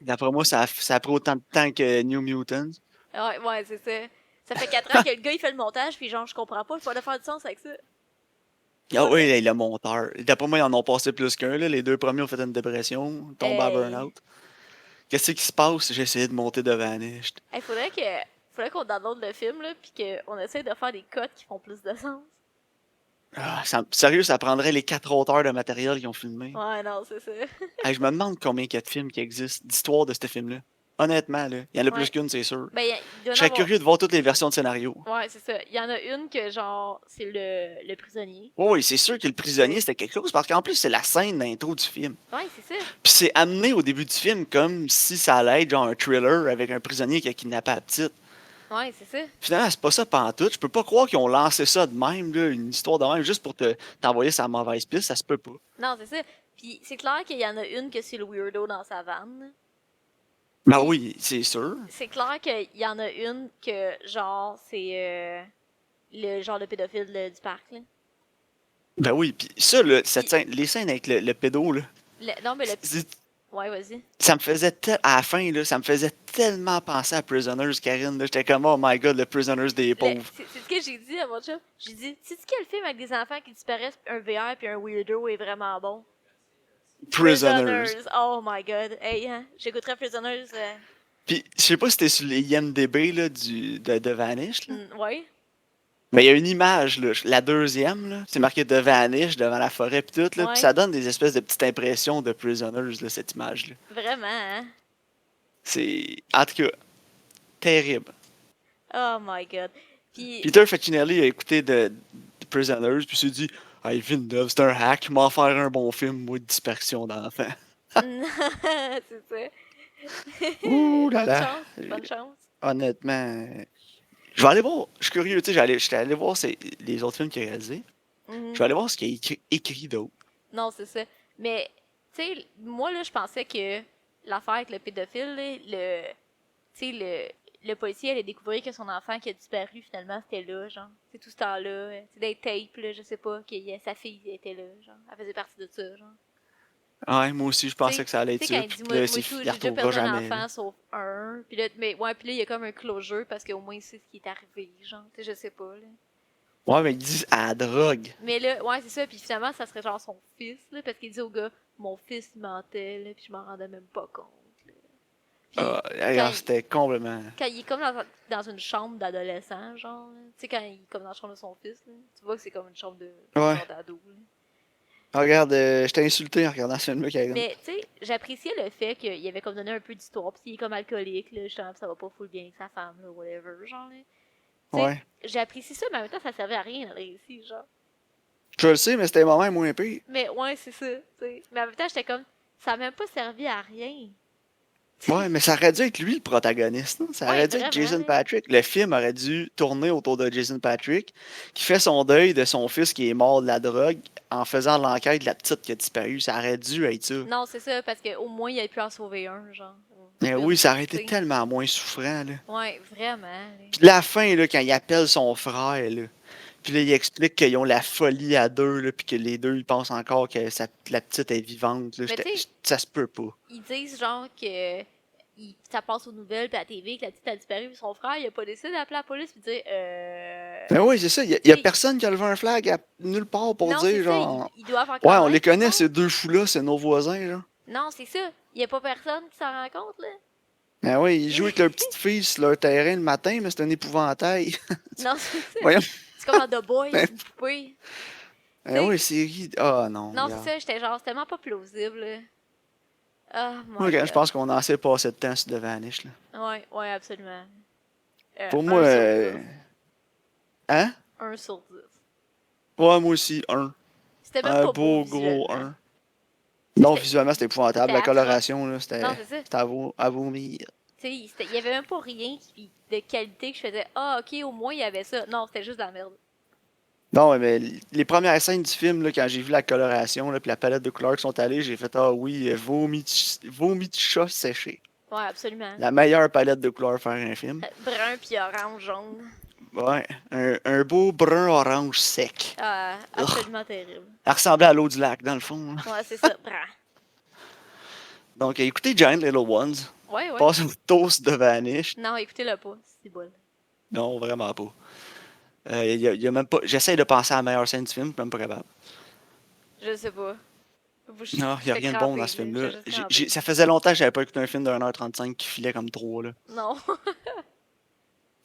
D'après moi, ça a pris autant de temps que New Mutants.
Ouais, ouais, c'est ça. Ça fait 4 ans que le gars, il fait le montage, puis genre, je comprends pas, il faut de faire du sens avec ça.
Ah
Ouais,
oui,
mais,
le monteur. D'après moi, ils en ont passé plus qu'un. Là. Les deux premiers ont fait une dépression, tombé à
hey.
burn-out. Qu'est-ce qui se passe? J'ai essayé de monter devant Niche.
Hey, faudrait qu'on download le film, là, puis qu'on essaie de faire des codes qui font plus de sens.
Sérieux, ça prendrait les 4 auteurs de matériel qu'ils ont filmé.
Ouais, non, c'est ça.
Hey, je me demande combien il y a de films qui existent, d'histoires de ce film-là. Honnêtement, là, il y en a plus
Ouais.
qu'une, c'est sûr.
Ben, il doit
Je
en
serais
avoir...
curieux de voir toutes les versions de scénario.
Ouais, c'est ça. Il y en a une que, genre, c'est le prisonnier.
Oui, oui, c'est sûr que le prisonnier, c'était quelque chose, parce qu'en plus, c'est la scène d'intro du film.
Ouais, c'est ça.
Puis c'est amené au début du film comme si ça allait être genre un thriller avec un prisonnier qui a kidnappé la petite.
Ouais, c'est ça.
Finalement, c'est pas ça pantoute. Je peux pas croire qu'ils ont lancé ça de même, là, une histoire de même, juste pour t'envoyer sa mauvaise piste, ça se peut pas.
Non, c'est ça. Puis c'est clair qu'il y en a une que c'est le weirdo dans sa vanne.
Ben
Puis
oui, c'est sûr.
c'est clair qu'il y en a une que, genre, c'est le genre de pédophile du parc, là.
Ben oui, puis ça, là,
Puis,
les scènes avec le pédo, là,
non, mais le...
c'est-
Ouais, vas-y.
ça me faisait à la fin, là, ça me faisait tellement penser à Prisoners, Karine. Là, j'étais comme, oh my god, le Prisoners des pauvres.
C'est ce que j'ai dit à mon chum. J'ai dit, sais-tu quel film avec des enfants qui disparaissent, un VR puis un weirdo est vraiment bon?
Prisoners.
Oh my god. Hey, hein, j'écouterais Prisoners.
Puis, je sais pas si c'était sur les IMDB là, de Vanish, là.
Ouais.
Mais il y a une image, là, la deuxième, là, c'est marqué de Vanish, devant la forêt, puis tout, là, puis
Ouais.
ça donne des espèces de petites impressions de Prisoners, là, cette image-là.
Vraiment, hein?
C'est, en tout cas, terrible.
Oh my god. Puis,
Peter Facinelli a écouté de Prisoners, puis s'est dit, hey, Villeneuve, c'est un hack, m'en faire un bon film, moi, de dispersion d'enfants.
c'est ça.
Ouh là
Bonne
là.
chance, bonne chance.
Honnêtement, je vais aller voir, je suis curieux, tu sais, j'étais allé voir les autres films qu'il a réalisés.
Mhm.
Je vais aller voir ce qu'il a écrit d'autre.
Non, c'est ça. Mais, tu sais, moi, là, je pensais que l'affaire avec le pédophile, là, tu sais, le policier allait découvrir que son enfant qui a disparu, finalement, c'était là, genre. C'est tout ce temps-là. C'est des tapes, là, je sais pas, sa fille était là, genre. Elle faisait partie de ça, genre.
Ouais, moi aussi, je pensais que ça allait être
Tu sais, quand
ça.
il dit,
Puis
moi,
là,
moi
il
tout, j'ai déjà
retrouvera
perdu un
jamais.
enfant
Là.
sauf un. Puis là, mais, ouais, puis là, il y a comme un closure parce qu'au moins, il sait ce qui est arrivé, genre. Tu sais, je sais pas, là.
Ouais, mais ils disent à la drogue.
Mais là, ouais, c'est ça. Puis finalement, ça serait genre son fils, là, parce qu'il dit au gars, mon fils il mentait, là, puis je m'en rendais même pas compte. Là. Puis
C'était complètement.
quand il est comme dans une chambre d'adolescent, genre, là, tu sais, quand il est comme dans la chambre de son fils, là, tu vois que c'est comme une chambre de
Ouais.
genre d'ado. Là.
Regarde, je t'ai insulté en regardant ce film-là, Karine.
Mais, tu sais, j'appréciais le fait qu'il avait comme donné un peu d'histoire, puis il est comme alcoolique, là, justement, pis ça va pas full bien avec sa femme, là, whatever, genre, là. Tu sais,
Ouais.
j'apprécie ça, mais en même temps, ça servait à rien dans le récit, genre.
Je le sais, mais c'était moment moins pire.
Mais, ouais, c'est ça, tu sais. Mais en même temps, j'étais comme, ça a même pas servi à rien.
Ouais, mais ça aurait dû être lui le protagoniste. Non? Ça
Ouais,
aurait dû être
vraiment,
Jason
là.
Patrick. Le film aurait dû tourner autour de Jason Patrick, qui fait son deuil de son fils qui est mort de la drogue en faisant l'enquête de la petite qui a disparu. Ça aurait dû être ça.
Non, c'est ça, parce qu'au moins, il a pu en sauver un, genre.
Mais
Une,
oui, ça aurait été
tu sais.
tellement moins souffrant. Là.
Ouais, vraiment. Là.
Puis la fin, là, quand il appelle son frère, là, puis là, il explique qu'ils ont la folie à deux, là, puis que les deux, ils pensent encore que la petite est vivante. Là.
Mais tu sais,
Ça se peut pas.
ils disent genre que ça passe aux nouvelles puis à la TV que la petite a disparu, puis son frère, il a pas décidé d'appeler la police puis de dire
Ben oui, c'est ça. Il y a personne qui a levé un flag nulle part pour
non,
dire,
c'est ça,
genre.
ils doivent encore
Ouais, on les
connaître,
connaît,
non?
ces deux fous-là, c'est nos voisins, genre.
Non, c'est ça. Il y a pas personne qui s'en rend compte, là.
Ben oui, ils jouent avec leur petite fille sur leur terrain le matin, mais c'est un épouvantail.
Non, c'est ça.
Voyons.
C'est comme dans The Boys,
Ben,
une poupée.
ben oui, série. Ah non.
Non,
regarde.
c'est ça, j'étais genre, c'est tellement pas plausible, là. Oh my
Ok,
god.
je pense qu'on a assez passé de temps sur The Vanish, là.
Ouais, absolument.
Pour moi,
1 sur 10.
Hein?
1 sur 10.
Ouais, moi aussi, un.
C'était même
Un
pas beau
beau gros
visuellement.
1. Non, visuellement, c'était épouvantable.
C'était
La
atroce.
coloration, là, c'était
Non, c'est ça.
à vomir.
Tu sais, il y avait même pas rien de qualité que je faisais. Ah, ok, au moins il y avait ça. Non, c'était juste de la merde.
Non, mais les premières scènes du film, là, quand j'ai vu la coloration, là, puis la palette de couleurs qui sont allées, j'ai fait ah oui, vomi de chat séché.
Ouais, absolument.
La meilleure palette de couleurs pour faire un film.
Brun puis orange, jaune.
Ouais, un beau brun-orange sec.
Ah, absolument terrible.
Elle ressemblait à l'eau du lac, dans le fond. Là.
Ouais, c'est ça, brun.
Donc, écoutez Giant Little Ones.
Ouais.
Passe au toast de Vanish.
Non, écoutez-le pas, c'est bon.
Non, vraiment pas. Y a même pas. J'essaie de penser à la meilleure scène du film, même pas capable.
Je sais pas.
Non, il n'y a rien de bon dans ce film-là. Ça
Ça
faisait longtemps que j'avais pas écouté un film de 1h35 qui filait comme 3. Là.
Non.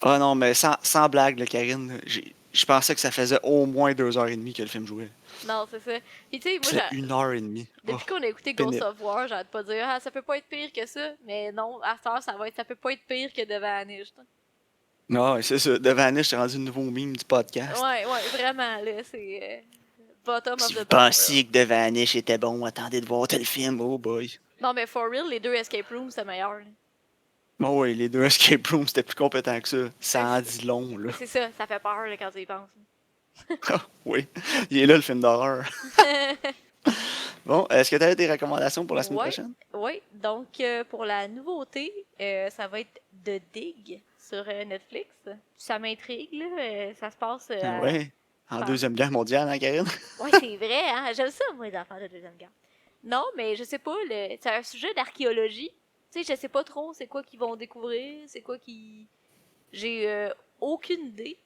Ah non, mais sans blague, là, Karine, je pensais que ça faisait au moins 2h30 que le film jouait.
Non, c'est ça. Puis tu sais,
C'est
moi,
1h30.
depuis qu'on a écouté
pénible.
Ghost of War, j'arrête pas de dire, ah, ça peut pas être pire que ça. Mais non, à cette heure, ça peut pas être pire que The Vanish.
Non, c'est ça. The Vanish, c'est rendu le nouveau meme du podcast.
Ouais, vraiment, là, c'est bottom
Si
of
vous
the barrel.
pensiez que The Vanish était bon, attendez de voir tel film, oh boy.
Non, mais for real, les deux Escape Rooms, c'est meilleur. Là.
Oh oui, les deux Escape Rooms, c'était plus compétent que ça. Ça en dit long, là.
C'est ça fait peur là, quand tu y penses.
Oui, il est là le film d'horreur. Bon, est-ce que tu as des recommandations pour la semaine
Ouais,
prochaine?
ouais. Donc, pour la nouveauté, ça va être The Dig sur Netflix. Ça m'intrigue, là. Ça se passe
Ah ouais, en
pen-
Deuxième Guerre mondiale, hein, Karine?
Ouais, c'est vrai, hein. J'aime ça, moi, les affaires de Deuxième Guerre. Non, mais je sais pas, c'est un sujet d'archéologie. Tu sais, je sais pas trop c'est quoi qu'ils vont découvrir, c'est quoi qui... J'ai aucune idée.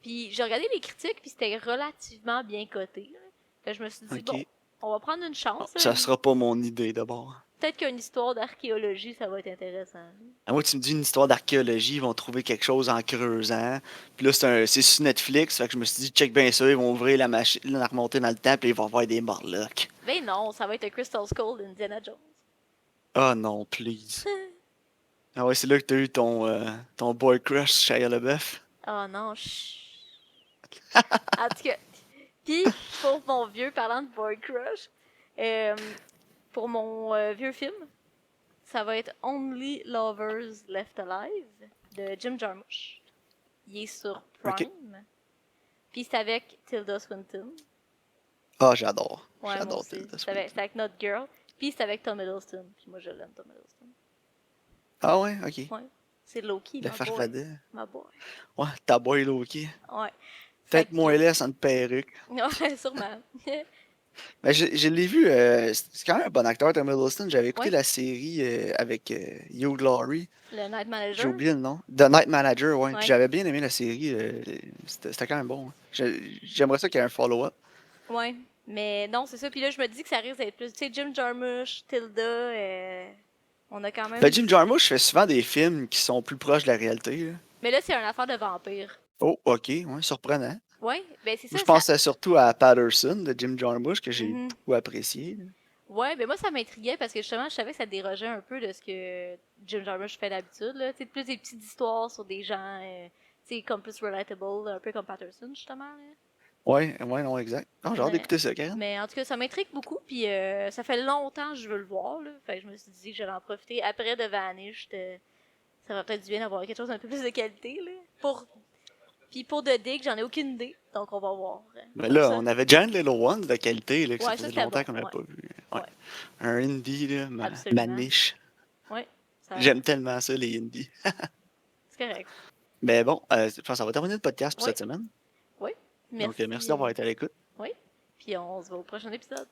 Puis j'ai regardé les critiques, puis c'était relativement bien coté, là. Fait que je me suis dit, bon,
OK.
on va prendre une
Bon,
chance, là.
ça sera pas mon idée d'abord.
Peut-être qu'une histoire d'archéologie, ça va être intéressant.
À moi, tu me dis une histoire d'archéologie, ils vont trouver quelque chose en creusant. Puis là, c'est sur Netflix, fait que je me suis dit, check bien ça, ils vont ouvrir la machine, la remonter dans le temps, puis ils vont voir des morlocks.
Ben non, ça va être un Crystal Skull d'Indiana Jones.
Oh non, please. Ah ouais, c'est là que t'as eu ton boy crush, Shia LaBeouf.
Oh non, En tout cas, puis pour mon vieux, parlant de Boy Crush, euh, pour mon vieux film, ça va être Only Lovers Left Alive de Jim Jarmusch. Il est sur
OK.
Prime. Puis c'est avec Tilda Swinton.
Ah, j'adore.
Ouais, moi
J'adore
aussi.
Tilda
C'est
Swinton.
avec Not Girl. Puis c'est avec Tom Hiddleston. Puis moi, je l'aime, Tom Hiddleston.
Ah ouais, OK.
Ouais. C'est Loki,
Le
ma boy.
farfadet.
Ma boy.
Ouais, ta boy Loki.
Ouais. Fait
Peut-être moins
que.
laisse en perruque.
Ouais, sûrement.
Mais je l'ai vu, c'est quand même un bon acteur, Tom Hiddleston. J'avais écouté
Ouais.
la série avec Hugh Laurie.
Le Night
J'ai
Manager.
oublié le nom. The Night Manager, ouais. Puis
Ouais.
j'avais bien aimé la série. C'était quand même bon. Hein. J'aimerais ça qu'il y ait un follow-up.
Ouais. Mais non, c'est ça. Puis là, je me dis que ça risque d'être plus. Tu sais, Jim Jarmusch, Tilda, on a quand
Ben,
même
Jim
du.
Jarmusch fait souvent des films qui sont plus proches de la réalité. Là.
Mais là, c'est une affaire de vampire.
Oh, ok, ouais, surprenant.
Ouais, ben c'est
Moi,
ça,
je
ça.
pensais surtout à Patterson de Jim Jarmusch que j'ai
Mhm.
beaucoup apprécié. Là.
Ouais, ben moi, ça m'intriguait parce que justement, je savais que ça dérogeait un peu de ce que Jim Jarmusch fait d'habitude, là. Tu sais, plus des petites histoires sur des gens, tu sais, comme plus relatable, un peu comme Patterson, justement, là.
Ouais, ouais, non, exact. Non, j'ai hâte
Mais,
d'écouter ça, Karen.
mais en tout cas, ça m'intrigue beaucoup, puis ça fait longtemps que je veux le voir, là. Fait que je me suis dit que j'allais en profiter. Après de Vanish, ça va peut-être du bien d'avoir quelque chose d'un peu plus de qualité, là. Puis pour The Dig, j'en ai aucune idée, donc on va voir.
Mais
Pour
là,
ça.
on avait Giant Little Ones de qualité, là, que ça
Ouais, ça
faisait
c'était
longtemps
bon,
qu'on n'avait
ouais,
pas vu. Ouais.
ouais,
Un indie, là, ma
absolument.
niche.
Ouais, ça,
J'aime tellement ça, les indies.
c'est correct.
Mais bon, je pense que ça va terminer le podcast pour
Oui,
cette semaine.
oui.
Donc, merci
Merci.
d'avoir été à l'écoute.
Oui. Puis on se voit au prochain épisode.